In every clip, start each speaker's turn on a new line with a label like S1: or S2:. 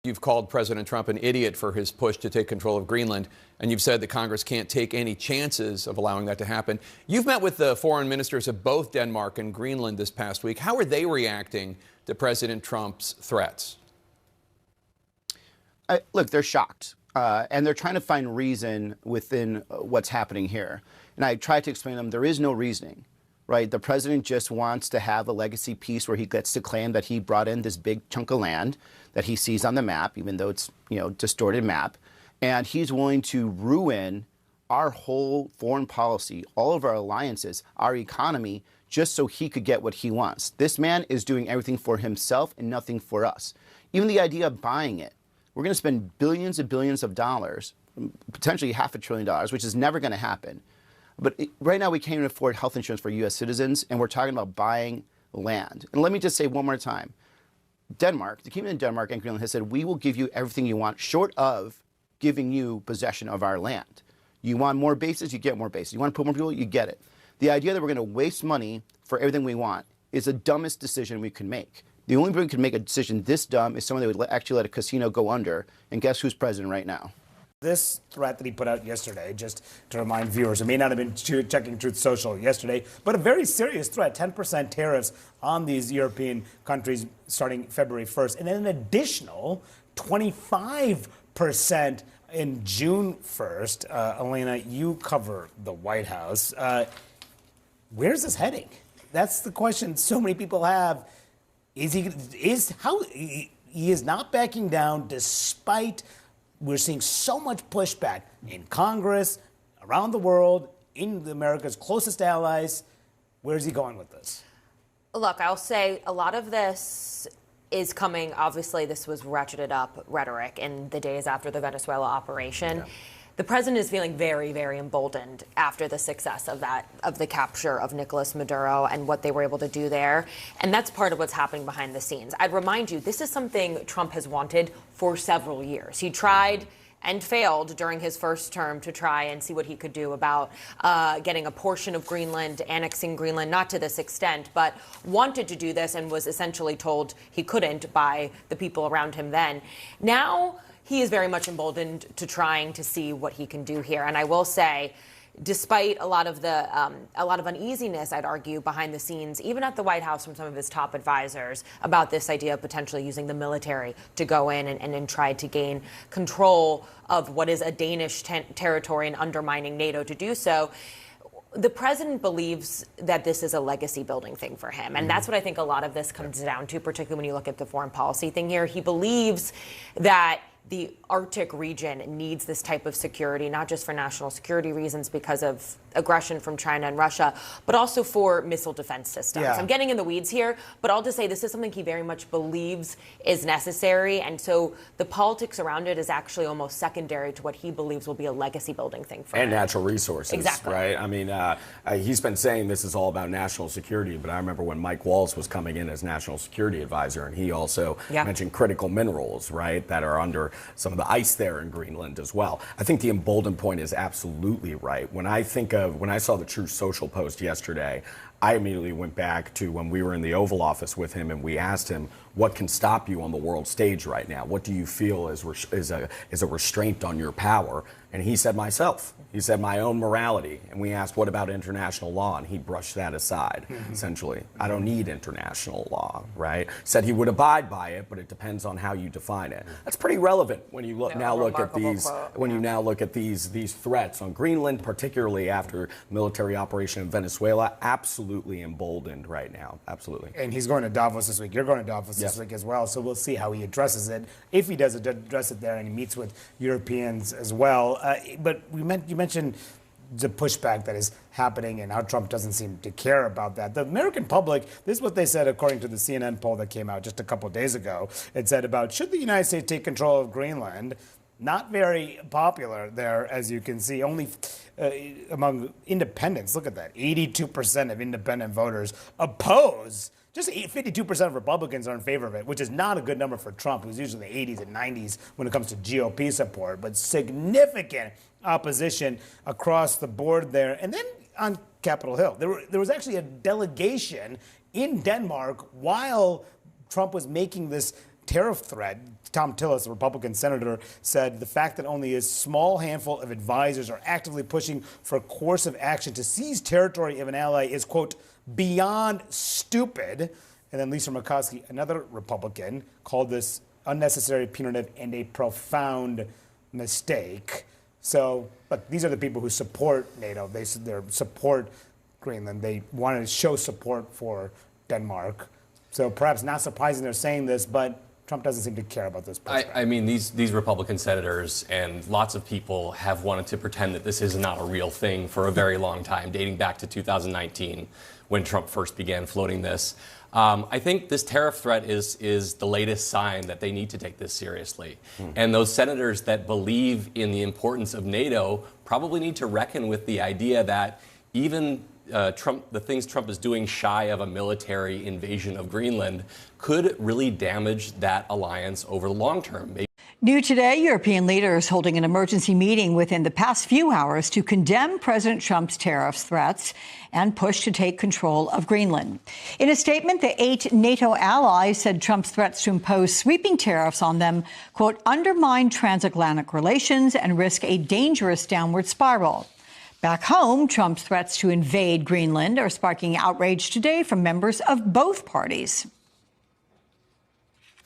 S1: You've called President Trump an idiot for his push to take control of Greenland, and you've said that Congress can't take any chances of allowing that to happen. You've met with the foreign ministers of both Denmark and Greenland this past week. How are they reacting to President Trump's threats?
S2: Look, they're shocked, and they're trying to find reason within what's happening here. And I tried to explain to them there is no reasoning. Right, the president just wants to have a legacy piece where he gets to claim that he brought in this big chunk of land that he sees on the map, even though it's distorted map, and he's willing to ruin our whole foreign policy, all of our alliances, our economy, just so he could get what he wants. This man is doing everything for himself and nothing for us. Even the idea of buying it, we're going to spend billions and billions of dollars, potentially $500 billion, which is never going to happen. But right now we can't even afford health insurance for U.S. citizens, and we're talking about buying land. And let me just say one more time, Denmark, the Kingdom of Denmark and Greenland has said, we will give you everything you want, short of giving you possession of our land. You want more bases, you get more bases. You want to put more people, you get it. The idea that we're going to waste money for everything we want is the dumbest decision we can make. The only person who can make a decision this dumb is someone that would actually let a casino go under. And guess who's president right now?
S3: This threat that he put out yesterday, just to remind viewers, it may not have been checking Truth Social yesterday, but a very serious threat, 10% tariffs on these European countries starting February 1st, and then an additional 25% in June 1st. Elena, you cover the White House. Where's this heading? That's the question so many people have. He is not backing down despite we're seeing so much pushback in Congress, around the world, in America's closest allies. Where's he going with this?
S4: Look, I'll say a lot of this is coming, obviously this was ratcheted up rhetoric in the days after the Venezuela operation. Yeah. The president is feeling very, very emboldened after the success of the capture of Nicolas Maduro and what they were able to do there. And that's part of what's happening behind the scenes. I'd remind you, this is something Trump has wanted for several years. He tried and failed during his first term to try and see what he could do about getting a portion of Greenland, annexing Greenland, not to this extent, but wanted to do this and was essentially told he couldn't by the people around him then. Now, he is very much emboldened to trying to see what he can do here. And I will say, despite a lot of uneasiness, I'd argue, behind the scenes, even at the White House from some of his top advisors about this idea of potentially using the military to go in and try to gain control of what is a Danish territory and undermining NATO to do so. The president believes that this is a legacy building thing for him. And that's what I think a lot of this comes down to, particularly when you look at the foreign policy thing here. He believes that the Arctic region needs this type of security, not just for national security reasons because of aggression from China and Russia, but also for missile defense systems. Yeah. I'm getting in the weeds here, but I'll just say this is something he very much believes is necessary. And so the politics around it is actually almost secondary to what he believes will be a legacy building thing for him.
S5: And natural resources,
S4: exactly.
S5: Right? I mean, he's been saying this is all about national security, but I remember when Mike Waltz was coming in as national security advisor, and he also mentioned critical minerals, right, that are under some of the ice there in Greenland as well. I think the emboldened point is absolutely right. When I saw the Truth Social post yesterday, I immediately went back to when we were in the Oval Office with him and we asked him, what can stop you on the world stage right now? What do you feel is a restraint on your power? And he said, myself. He said, my own morality. And we asked, what about international law? And he brushed that aside, essentially. I don't need international law, right? Said he would abide by it, but it depends on how you define it. That's pretty relevant when you look at these threats on Greenland, particularly after military operation in Venezuela. Absolutely emboldened right now. Absolutely.
S3: And he's going to Davos this week. You're going to Davos this week as well. So we'll see how he addresses it, if he does address it there, and he meets with Europeans as well. But you mentioned the pushback that is happening and how Trump doesn't seem to care about that. The American public, this is what they said according to the CNN poll that came out just a couple of days ago. It said about, should the United States take control of Greenland? Not very popular there, as you can see. Only among independents, look at that, 82% of independent voters oppose. Just 52% of Republicans are in favor of it, which is not a good number for Trump, who's usually in the 80s and 90s when it comes to GOP support, but significant opposition across the board there. And then on Capitol Hill, there was actually a delegation in Denmark while Trump was making this tariff threat. Tom Tillis, a Republican senator, said the fact that only a small handful of advisors are actively pushing for a course of action to seize territory of an ally is, quote, beyond stupid. And then Lisa Murkowski, another Republican, called this unnecessary, punitive, and a profound mistake. So, look, these are the people who support NATO. They support Greenland. They wanted to show support for Denmark. So perhaps not surprising they're saying this, but Trump doesn't seem to care about this.
S6: I mean, these Republican senators and lots of people have wanted to pretend that this is not a real thing for a very long time, dating back to 2019 when Trump first began floating this. I think this tariff threat is the latest sign that they need to take this seriously. And those senators that believe in the importance of NATO probably need to reckon with the idea that even the things Trump is doing shy of a military invasion of Greenland could really damage that alliance over the long term.
S7: New today, European leaders holding an emergency meeting within the past few hours to condemn President Trump's tariff threats and push to take control of Greenland. In a statement, the 8 NATO allies said Trump's threats to impose sweeping tariffs on them, quote, undermine transatlantic relations and risk a dangerous downward spiral. Back home, Trump's threats to invade Greenland are sparking outrage today from members of both parties.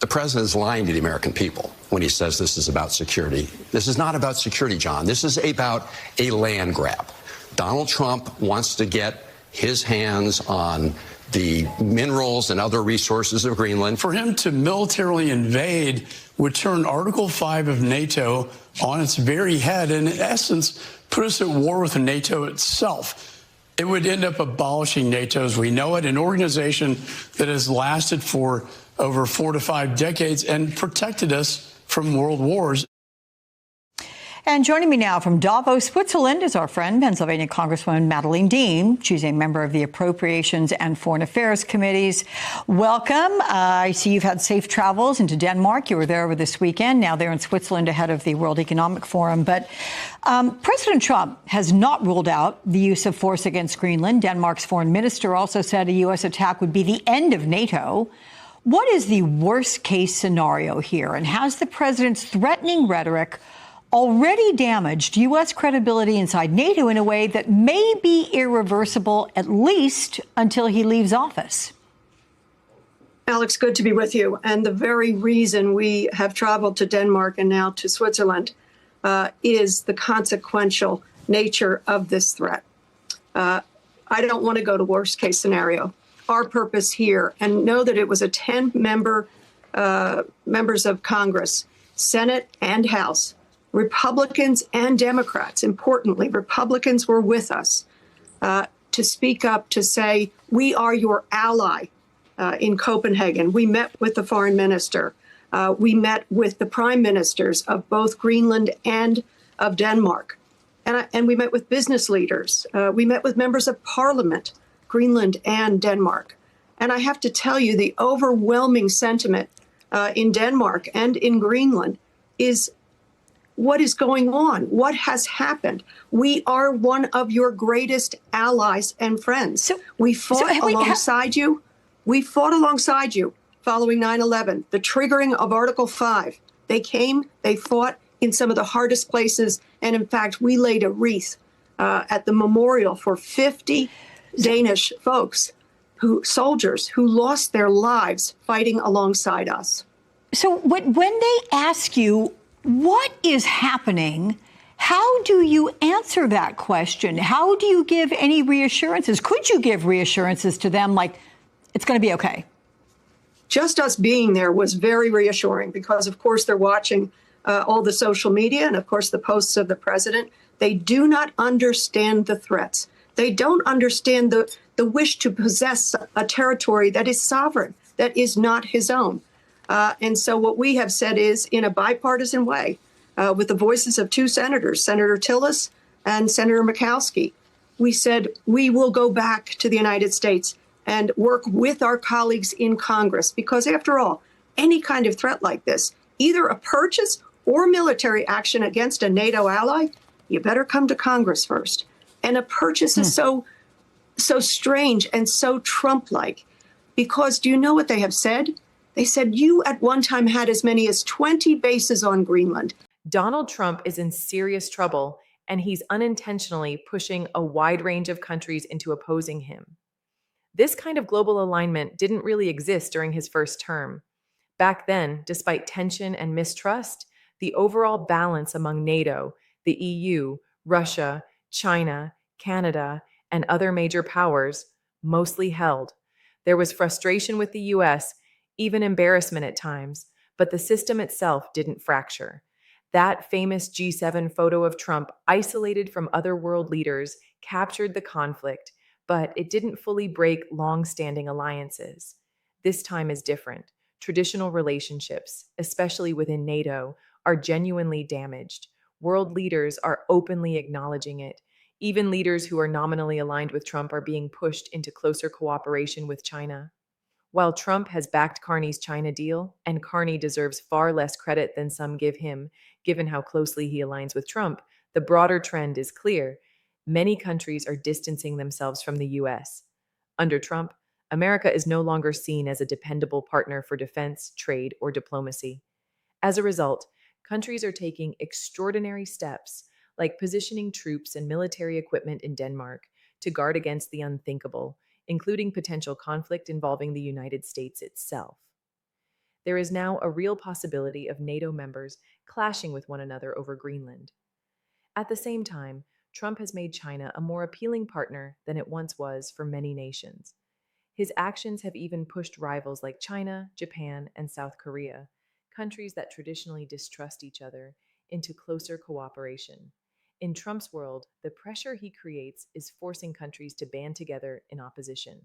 S8: The president is lying to the American people when he says this is about security. This is not about security, John. This is about a land grab. Donald Trump wants to get his hands on the minerals and other resources of Greenland.
S9: For him to militarily invade would turn Article 5 of NATO on its very head and, in essence, put us at war with NATO itself. It would end up abolishing NATO as we know it, an organization that has lasted for over 4 to 5 decades and protected us from world wars.
S7: And joining me now from Davos, Switzerland, is our friend, Pennsylvania Congresswoman Madeleine Dean. She's a member of the Appropriations and Foreign Affairs Committees. Welcome. I see you've had safe travels into Denmark. You were there over this weekend. Now they're in Switzerland ahead of the World Economic Forum. But President Trump has not ruled out the use of force against Greenland. Denmark's foreign minister also said a U.S. attack would be the end of NATO. What is the worst case scenario here? And has the president's threatening rhetoric already damaged U.S. credibility inside NATO in a way that may be irreversible, at least until he leaves office?
S10: Alex, good to be with you. And the very reason we have traveled to Denmark and now to Switzerland is the consequential nature of this threat. I don't want to go to worst case scenario. Our purpose here, and know that it was a 10 members of Congress, Senate and House, Republicans and Democrats. Importantly, Republicans were with us to speak up, to say, we are your ally in Copenhagen. We met with the foreign minister. We met with the prime ministers of both Greenland and of Denmark. And we met with business leaders. We met with members of parliament, Greenland and Denmark. And I have to tell you, the overwhelming sentiment in Denmark and in Greenland is, what is going on? What has happened? We are one of your greatest allies and friends. We fought alongside you. We fought alongside you following 9/11, the triggering of Article 5. They came, they fought in some of the hardest places. And in fact, we laid a wreath at the memorial for 50 Danish folks, soldiers who lost their lives fighting alongside us.
S7: So when they ask you, what is happening? How do you answer that question? How do you give any reassurances? Could you give reassurances to them like it's going to be okay?
S10: Just us being there was very reassuring because, of course, they're watching all the social media and, of course, the posts of the president. They do not understand the threats. They don't understand the wish to possess a territory that is sovereign, that is not his own. And so what we have said is, in a bipartisan way, with the voices of 2 senators, Senator Tillis and Senator Murkowski, we said we will go back to the United States and work with our colleagues in Congress, because after all, any kind of threat like this, either a purchase or military action against a NATO ally, you better come to Congress first. And a purchase is so strange and so Trump-like, because do you know what they have said? They said, you at one time had as many as 20 bases on Greenland.
S11: Donald Trump is in serious trouble, and he's unintentionally pushing a wide range of countries into opposing him. This kind of global alignment didn't really exist during his first term. Back then, despite tension and mistrust, the overall balance among NATO, the EU, Russia, China, Canada, and other major powers mostly held. There was frustration with the US, even embarrassment at times, but the system itself didn't fracture. That famous G7 photo of Trump, isolated from other world leaders, captured the conflict, but it didn't fully break long-standing alliances. This time is different. Traditional relationships, especially within NATO, are genuinely damaged. World leaders are openly acknowledging it. Even leaders who are nominally aligned with Trump are being pushed into closer cooperation with China. While Trump has backed Carney's China deal, and Carney deserves far less credit than some give him, given how closely he aligns with Trump, the broader trend is clear. Many countries are distancing themselves from the U.S. Under Trump, America is no longer seen as a dependable partner for defense, trade, or diplomacy. As a result, countries are taking extraordinary steps, like positioning troops and military equipment in Denmark to guard against the unthinkable, including potential conflict involving the United States itself. There is now a real possibility of NATO members clashing with one another over Greenland. At the same time, Trump has made China a more appealing partner than it once was for many nations. His actions have even pushed rivals like China, Japan, and South Korea, countries that traditionally distrust each other, into closer cooperation. In Trump's world, the pressure he creates is forcing countries to band together in opposition.